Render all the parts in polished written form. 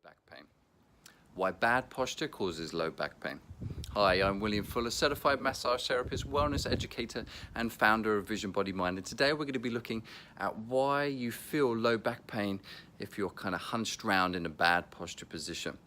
Back pain. Why bad posture causes low back pain. Hi, I'm William Fuller, certified massage therapist, wellness educator, and founder of Vision Body Mind. And today we're going to be looking at why you feel low back pain if you're kind of hunched round in a bad posture position.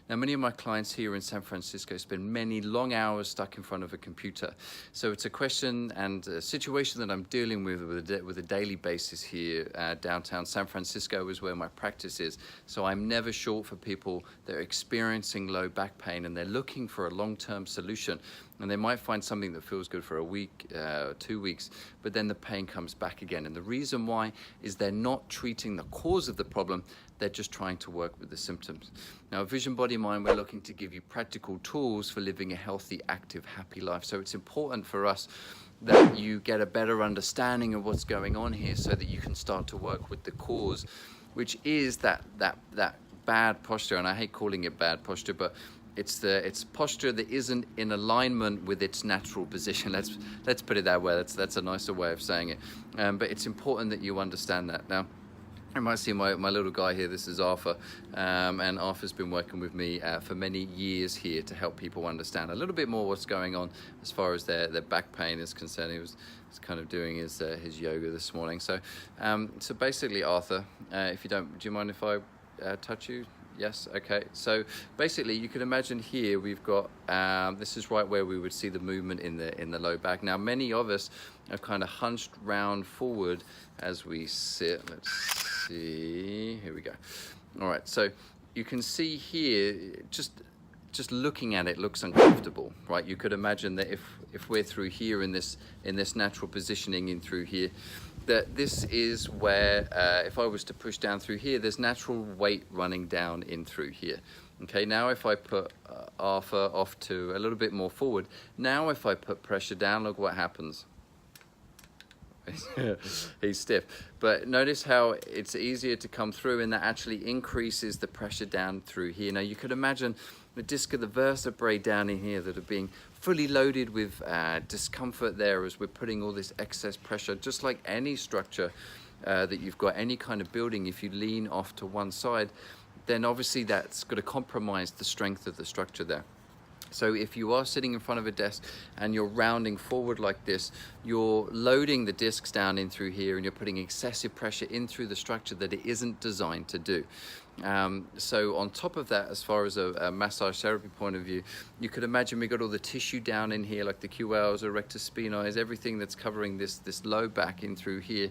Now, many of my clients here in San Francisco spend many long hours stuck in front of a computer. So it's a question and a situation that I'm dealing with a daily basis here. Downtown San Francisco is where my practice is. So I'm never short for people that are experiencing low back pain and they're looking for a long-term solution. And they might find something that feels good for a week, 2 weeks, but then the pain comes back again. And the reason why is they're not treating the cause of the problem, they're just trying to work with the symptoms. Now, Vision Body Mind, we're looking to give you practical tools for living a healthy, active, happy life. So it's important for us that you get a better understanding of what's going on here so that you can start to work with the cause, which is that bad posture. And I hate calling it bad posture, but it's posture that isn't in alignment with its natural position. Let's put it that way. That's a nicer way of saying it. But it's important that you understand that. Now, you might see my little guy here. This is Arthur, and Arthur's been working with me for many years here to help people understand a little bit more what's going on as far as their back pain is concerned. He was kind of doing his yoga this morning. So basically, Arthur, if you don't, do you mind if I touch you? Yes, okay. So basically you can imagine here we've got, this is right where we would see the movement in the low back. Now many of us are kind of hunched round forward as we sit. Let's see, here we go. All right, so you can see here, just looking at it looks uncomfortable, right? You could imagine that if we're through here in this natural positioning in through here, that this is where, if I was to push down through here, there's natural weight running down in through here. Okay, now if I put Arthur off to a little bit more forward, now if I put pressure down, look what happens. He's stiff. But notice how it's easier to come through, and that actually increases the pressure down through here. Now you could imagine the disc of the vertebrae down in here that are being fully loaded with discomfort there as we're putting all this excess pressure, just like any structure that you've got, any kind of building. If you lean off to one side, then obviously that's going to compromise the strength of the structure there. So if you are sitting in front of a desk and you're rounding forward like this, you're loading the discs down in through here and you're putting excessive pressure in through the structure that it isn't designed to do. So on top of that, as far as a massage therapy point of view, you could imagine we got all the tissue down in here, like the QLs, erectus spinae, everything that's covering this low back in through here.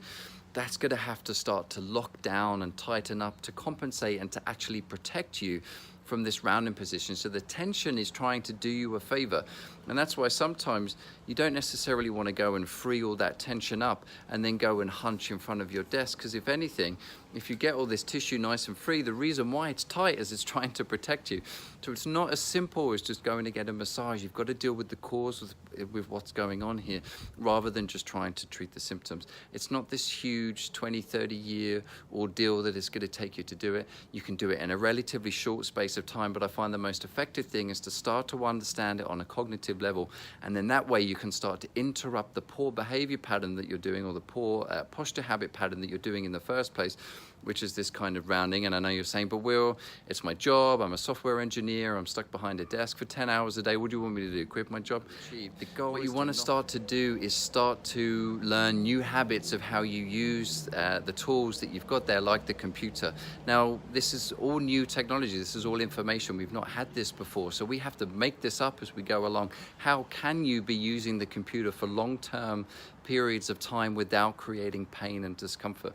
That's going to have to start to lock down and tighten up to compensate and to actually protect you from this rounding position. So the tension is trying to do you a favor. And that's why sometimes you don't necessarily want to go and free all that tension up and then go and hunch in front of your desk. Because if anything, if you get all this tissue nice and free, the reason why it's tight is it's trying to protect you. So it's not as simple as just going to get a massage. You've got to deal with the cause with what's going on here, rather than just trying to treat the symptoms. It's not this huge 20, 30 year ordeal that is going to take you to do it. You can do it in a relatively short space of time, but I find the most effective thing is to start to understand it on a cognitive level, and then that way you can start to interrupt the poor behavior pattern that you're doing, or the poor posture habit pattern that you're doing in the first place, which is this kind of rounding. And I know you're saying, but Will, it's my job, I'm a software engineer, I'm stuck behind a desk for 10 hours a day, what do you want me to do, quit my job? The goal, what you want to start to do is start to learn new habits of how you use the tools that you've got there, like the computer. Now, this is all new technology, this is all information, we've not had this before, so we have to make this up as we go along. How can you be using the computer for long-term periods of time without creating pain and discomfort?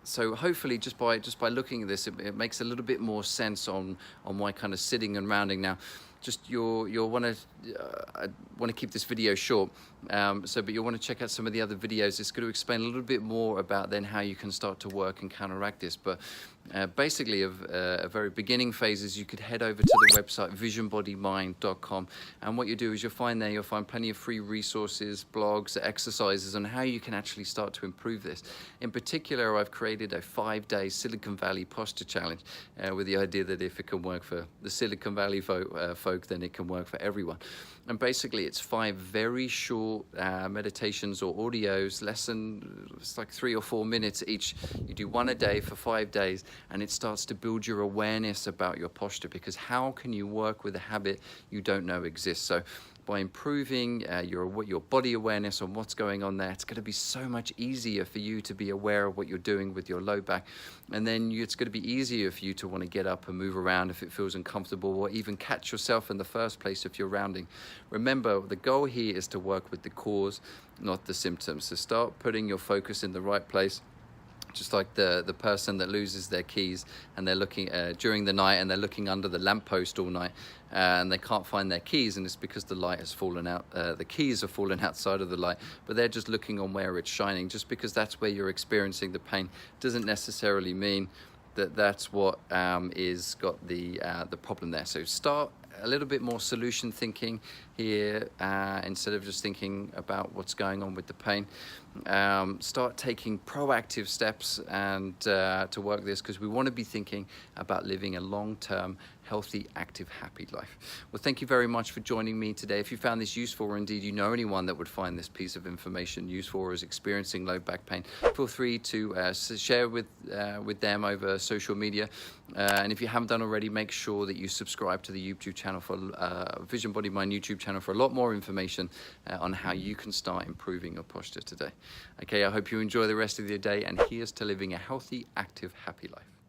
So hopefully just by looking at this, it makes a little bit more sense on why kind of sitting and rounding. Now, just you'll want to keep this video short, but you'll want to check out some of the other videos. It's going to explain a little bit more about then how you can start to work and counteract this. But basically, a very beginning phase is you could head over to the website visionbodymind.com, and what you do is you'll find plenty of free resources, blogs, exercises on how you can actually start to improve this. In particular, I've created a 5-day Silicon Valley posture challenge with the idea that if it can work for the Silicon Valley folk, then it can work for everyone. And basically it's 5 very short meditations or audios, it's like 3 or 4 minutes each. You do 1 a day for 5 days, and it starts to build your awareness about your posture, because how can you work with a habit you don't know exists? So by improving your body awareness on what's going on there, it's going to be so much easier for you to be aware of what you're doing with your low back. And then it's going to be easier for you to want to get up and move around if it feels uncomfortable, or even catch yourself in the first place if you're rounding. Remember, the goal here is to work with the cause, not the symptoms. So start putting your focus in the right place. Just like the person that loses their keys and they're looking during the night, and they're looking under the lamppost all night, and they can't find their keys, and it's because the light has fallen out, the keys have fallen outside of the light, but they're just looking on where it's shining. Just because that's where you're experiencing the pain doesn't necessarily mean that that's what is got the problem there. So start a little bit more solution thinking here, instead of just thinking about what's going on with the pain. Start taking proactive steps and to work this, because we want to be thinking about living a long-term, healthy, active, happy life. Well, thank you very much for joining me today. If you found this useful, or indeed you know anyone that would find this piece of information useful or is experiencing low back pain, feel free to share with them over social media. And if you haven't done already, make sure that you subscribe to the YouTube channel for Vision Body Mind YouTube channel for a lot more information on how you can start improving your posture today. Okay, I hope you enjoy the rest of your day, and here's to living a healthy, active, happy life.